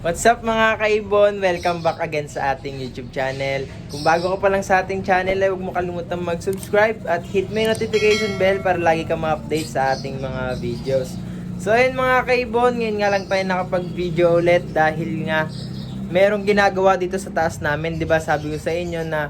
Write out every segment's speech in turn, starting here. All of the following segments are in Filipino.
What's up mga kaibon? Welcome back again sa ating YouTube channel. Kung bago ka pa lang sa ating channel ay huwag mo kalimutan mag-subscribe at hit mo yung notification bell para lagi ka ma-update sa ating mga videos. So ayun mga kaibon, ngayon nga lang tayo nakapag-video ulit dahil nga merong ginagawa dito sa taas namin. Diba sabi ko sa inyo na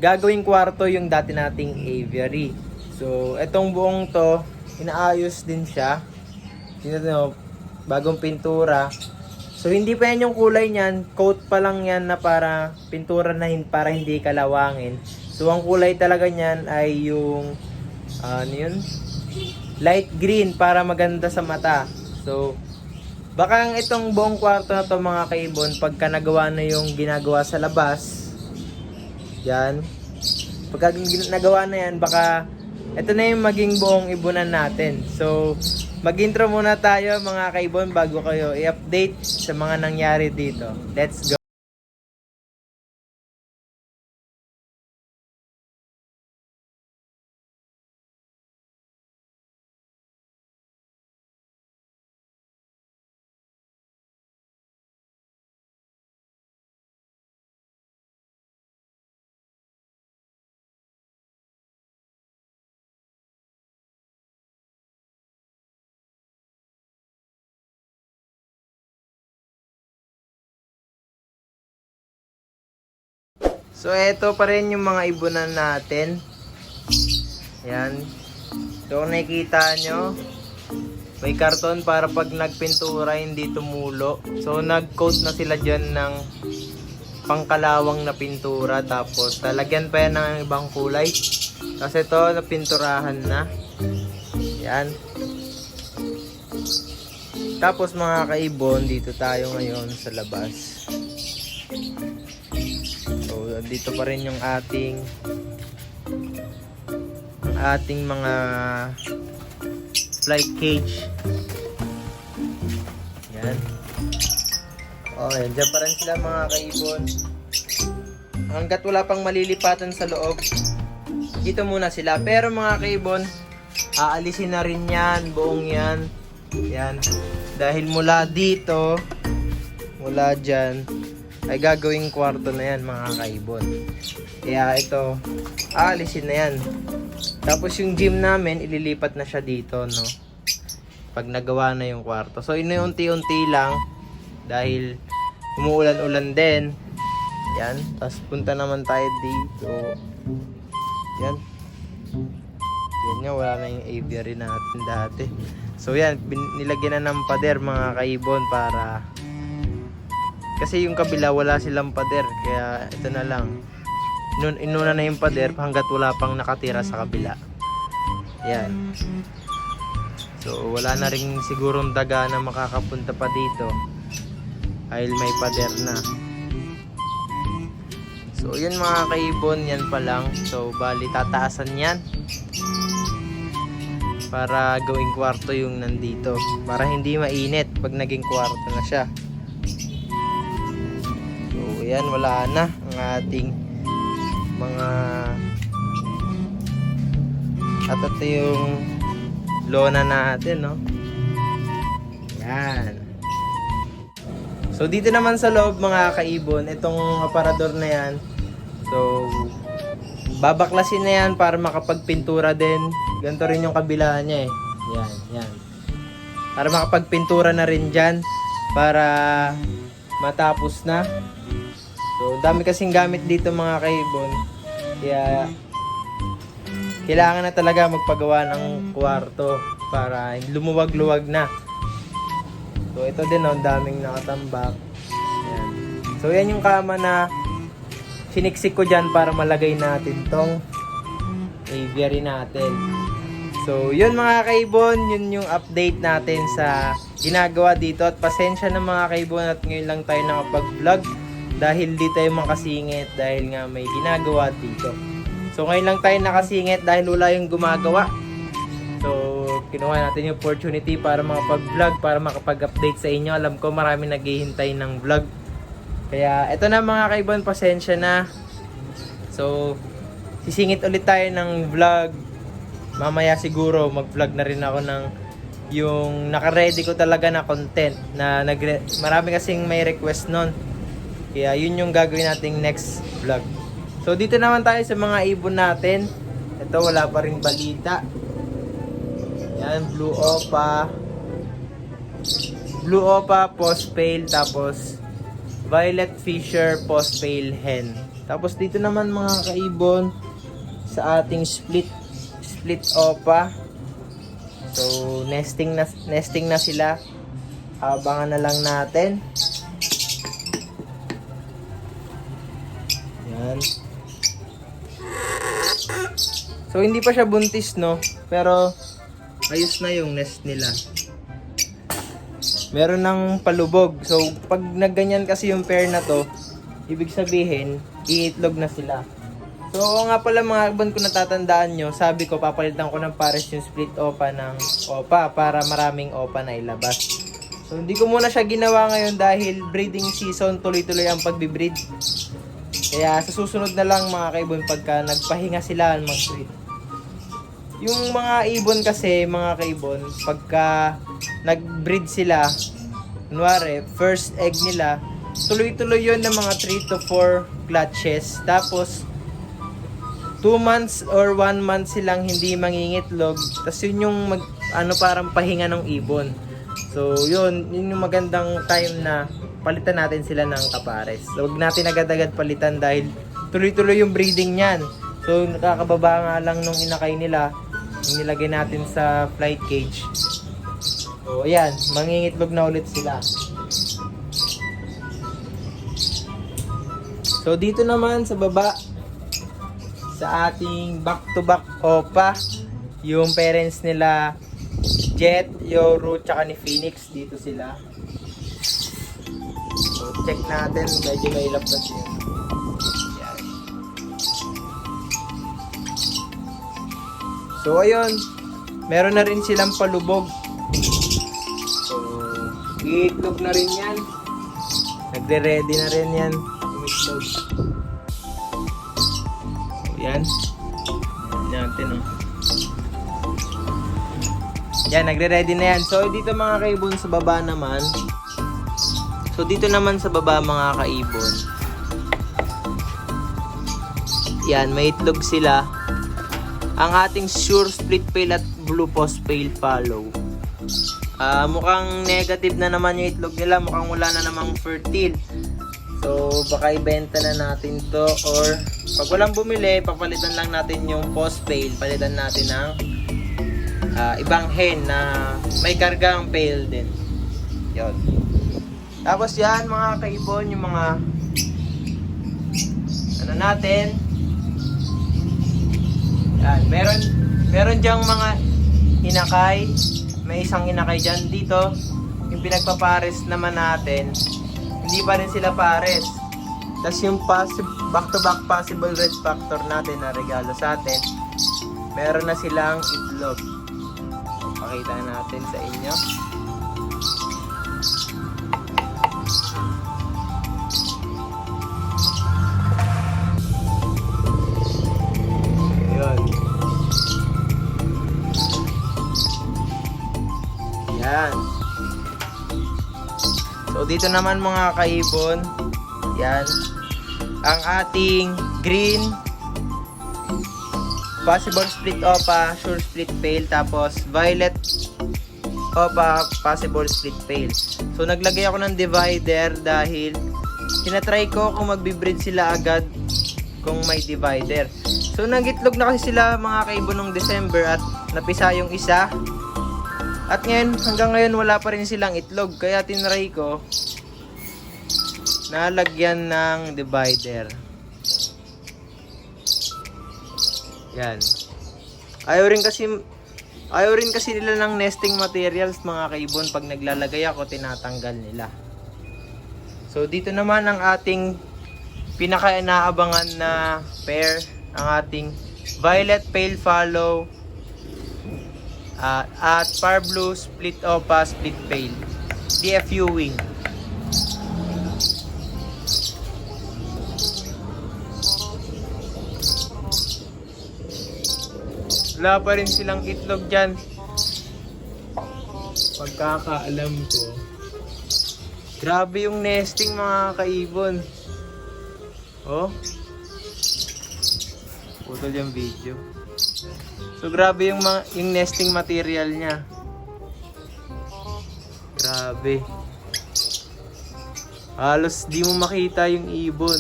gagawing kwarto yung dati nating aviary. So etong buong to, inaayos din siya. Tingnan nyo, bagong pintura. So hindi pa yan yung kulay niyan, coat pa lang yan na para pintura na para hindi kalawangin. So ang kulay talaga niyan ay yung ano yun? Light green para maganda sa mata. So baka itong buong kwarto na to mga kaibon, pagka nagawa na yung ginagawa sa labas, yan. Pagka nagawa na yan, baka ito na yung maging buong ibunan natin. So mag-intro muna tayo mga kaibon bago kayo i-update sa mga nangyari dito. Let's go! So eto pa rin yung mga ibunan natin. Yan. So kung nakikita nyo, may karton para pag nagpintura hindi tumulo. So nag-coat na sila dyan ng pangkalawang na pintura. Tapos talagyan pa yan ng ibang kulay. Kasi ito napinturahan na. Yan. Tapos mga kaibon, dito tayo ngayon sa labas. Dito pa rin yung ating mga flight cage. Yan. Okay, dyan pa rin sila mga kaibon. Hanggat wala pang malilipatan sa loob, dito muna sila. Pero mga kaibon, aalisin na rin yan, buong yan. Yan. Dahil mula dito, mula dyan, ay gagawing kwarto na yan mga kaibon. Kaya ito, aalisin na yan. Tapos yung gym namin, ililipat na siya dito, no? Pag nagawa na yung kwarto. So inuunti-unti lang dahil umuulan-ulan din. Yan. Tapos punta naman tayo dito. Yan. Yan nga, wala na yung aviary natin dati. So yan, nilagyan na ng pader mga kaibon para... Kasi yung kabila wala silang pader, kaya ito na lang. Inuna na yung pader hanggat wala pang nakatira sa kabila. Yan. So wala na rin sigurong daga na makakapunta pa dito dahil may pader na. So yun mga kaibon, yan pa lang. So bali tataasan yan para gawing kwarto yung nandito, para hindi mainit pag naging kwarto na siya. Ayan, wala na ang ating mga at ito yung lona natin, no? Ayan. So dito naman sa loob mga kaibon, itong aparador na yan, so babaklasin na yan para makapagpintura din. Ganito rin yung kabila niya eh. Yan, yan. Para makapagpintura na rin dyan para matapos na. So, dami kasing gamit dito mga kaibon. Kaya, kailangan na talaga magpagawa ng kwarto para lumuwag-luwag na. So, ito din ang daming nakatambak. Ayan. So, yan yung kama na siniksik ko dyan para malagay natin tong aviary natin. So, yun mga kaibon, yun yung update natin sa ginagawa dito. At pasensya na mga kaibon at ngayon lang tayo nakapag-vlog. Dahil di tayo makasingit dahil nga may ginagawa dito. So ngayon lang tayo nakasingit dahil wala yung gumagawa. So kinuha natin yung opportunity para makapag-vlog, para makapag-update sa inyo. Alam ko marami naghihintay ng vlog. Kaya eto na mga kaibon, pasensya na. So sisingit ulit tayo ng vlog. Mamaya siguro mag-vlog na rin ako ng yung naka-ready ko talaga na content na marami kasing may request nun. Kaya yun yung gagawin nating next vlog. So dito naman tayo sa mga ibon natin. Ito wala pa ring balita. Yan, Blue Opa. Blue Opa, post pale, tapos Violet Fisher, post pale hen. Tapos dito naman mga kaibon sa ating split Opa. So nesting na sila. Abangan na lang natin. Yan. So hindi pa siya buntis, no, pero ayos na yung nest nila. Meron ng palubog. So pag nagganyan kasi yung pair na to, ibig sabihin iitlog na sila. So nga pala mga ibon, ko natatandaan nyo, sabi ko papalitan ko ng pares yung split opa ng opa para maraming opa na ilabas. So hindi ko muna siya ginawa ngayon dahil breeding season, tuloy-tuloy ang pagbibreed. Kaya sa susunod na lang mga kaibon, pagka nagpahinga sila mag-breed. Yung mga ibon kasi mga kaibon, pagka nag-breed sila, kunwari first egg nila, tuloy-tuloy yun ng mga 3 to 4 clutches. Tapos 2 months or 1 month silang hindi mangingitlog. Tapos yun yung parang pahinga ng ibon. So yun yung magandang time na palitan natin sila ng kapares. So huwag natin agad-agad palitan dahil tuloy-tuloy yung breeding niyan. So nakakababa nga lang nung inakay nila, yung nilagay natin sa flight cage. So ayan, mangingitlog na ulit sila. So dito naman sa baba, sa ating back-to-back opa, yung parents nila Jet, Yoru, tsaka ni Phoenix, dito sila. So check natin, medyo mailap kasi yun. Yan. So ayun, meron na rin silang palubog. So iitlog na rin yan. Nagre-ready na rin yan. Umitlog. Yan. Yan natin, oh. Yan, nagre-ready na yan. So, dito mga kaibon sa baba naman. So, dito naman sa baba mga kaibon. Yan, may itlog sila. Ang ating sure split pale at blue post pale follow. Mukhang negative na naman yung itlog nila. Mukhang wala na namang fertile. So, baka ibenta na natin to, or pag walang bumili, papalitan lang natin yung post pale. Palitan natin ng ibang hen na may kargang pale din. Yun. Tapos yan mga kaibon, yung mga natin. Yan, meron diyang mga inakay. May isang inakay dyan. Dito, yung pinagpapares naman natin, hindi pa rin sila pares. Tapos yung back-to-back possible red factor natin na regalo sa atin, meron na silang itlog. Pakita natin sa inyo. Yun. Yan. So dito naman mga kaibon, yan, ang ating green possible split opa, sure split pale, tapos violet opa, possible split pale. So naglagay ako ng divider dahil tinatry ko kung magbi-breed sila agad kung may divider. So nagitlog na kasi sila mga kaibon nung December at napisa yung isa. At ngayon, hanggang ngayon wala pa rin silang itlog. Kaya tinry ko nalagyan ng divider. Yan. Ayaw rin kasi nila ng nesting materials mga kaibon. Pag naglalagay ako, tinatanggal nila. So dito naman ang ating pinaka-inaabangan na pair, ang ating violet pale follow at par blue split opa split pale DFU wing. Wala pa rin silang itlog dyan. pagkakaalam ko, grabe yung nesting mga kaibon. Oh. Putol yung video. So grabe yung nesting material niya. Grabe. Halos di mo makita yung ibon.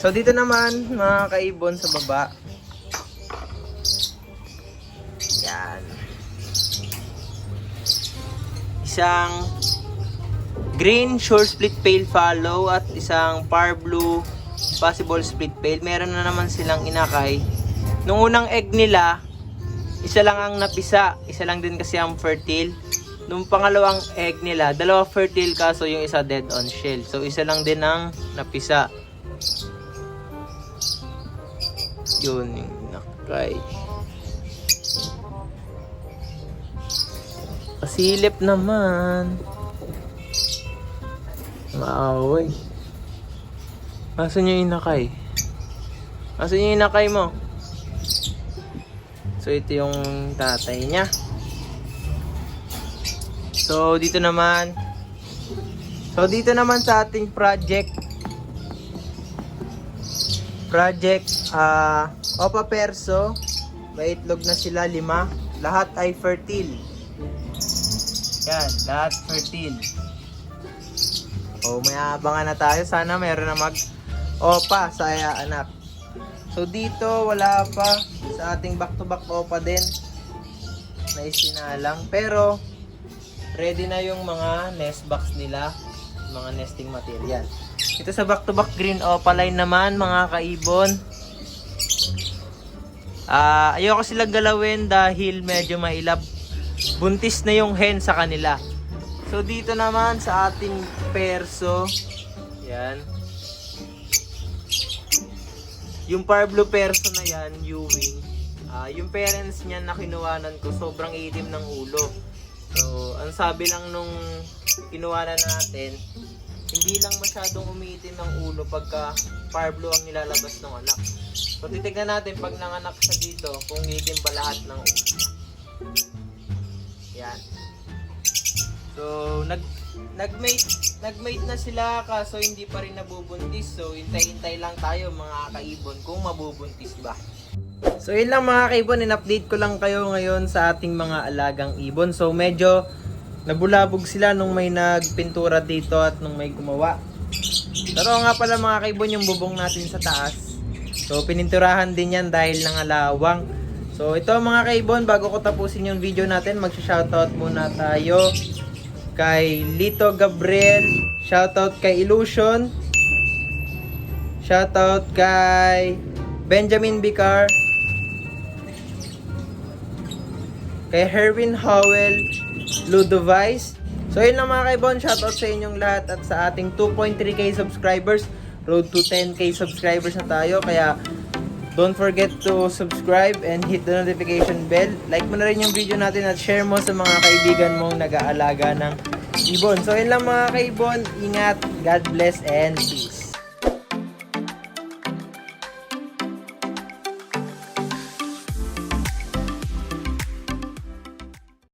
So dito naman mga kaibon sa baba. Yan. Isang green shore split pale fallow at isang par blue possible split pale. Meron na naman silang inakay. Nung unang egg nila, isa lang ang napisa, isa lang din kasi ang fertile. Nung pangalawang egg nila, dalawa fertile kaso yung isa dead on shell. So isa lang din ang napisa. Yun yung nakay. Pasilip naman. Maaway. Asan yung inakay? Asan yung inakay mo? So ito yung tatay niya. So dito naman sa ating project Opa Perso, may itlog na sila 5. Lahat ay fertile. Yan, lahat fertile. Oh, may abangan na tayo. Sana meron na mag-opa sa anak. So dito wala pa sa ating back-to-back opa din na isinalang. Pero ready na yung mga nest box nila, mga nesting material. Ito sa back-to-back green opa line naman mga kaibon. Ayoko sila galawin dahil medyo mailap. Buntis na yung hen sa kanila. So dito naman sa ating perso, yan. Yung par blue perso na yan, Ewing. Yung parents niya na kinuwanan ko, sobrang itim ng ulo. So, ang sabi lang nung kinuwanan natin, hindi lang masyadong umiitim ng ulo pagka par blue ang nilalabas ng anak. So, titignan natin pag nanganak siya dito, kung itim ba lahat ng ulo. Yan. So, nag-mate na sila kaso hindi pa rin nabubuntis. So, hintay-hintay lang tayo mga kaibon kung mabubuntis ba. So, yun lang mga kaibon. In-update ko lang kayo ngayon sa ating mga alagang ibon. So, medyo nabulabog sila nung may nagpintura dito at nung may gumawa. Pero nga pala mga kaibon yung bubong natin sa taas. So, pininturahan din yan dahil nangalawang. So, ito mga kaibon, bago ko tapusin yung video natin, mag-shoutout muna tayo kay Lito Gabriel, shoutout kay Illusion, shoutout kay Benjamin Bicar, kay Herwin Howell, Ludovice. So yun lang mga kaibon, shoutout sa inyong lahat at sa ating 2.3k subscribers, road to 10k subscribers na tayo, kaya don't forget to subscribe and hit the notification bell. Like mo na rin yung video natin at share mo sa mga kaibigan mong nag-aalaga ng ibon. So yun lang mga kaibon, ingat, God bless and peace.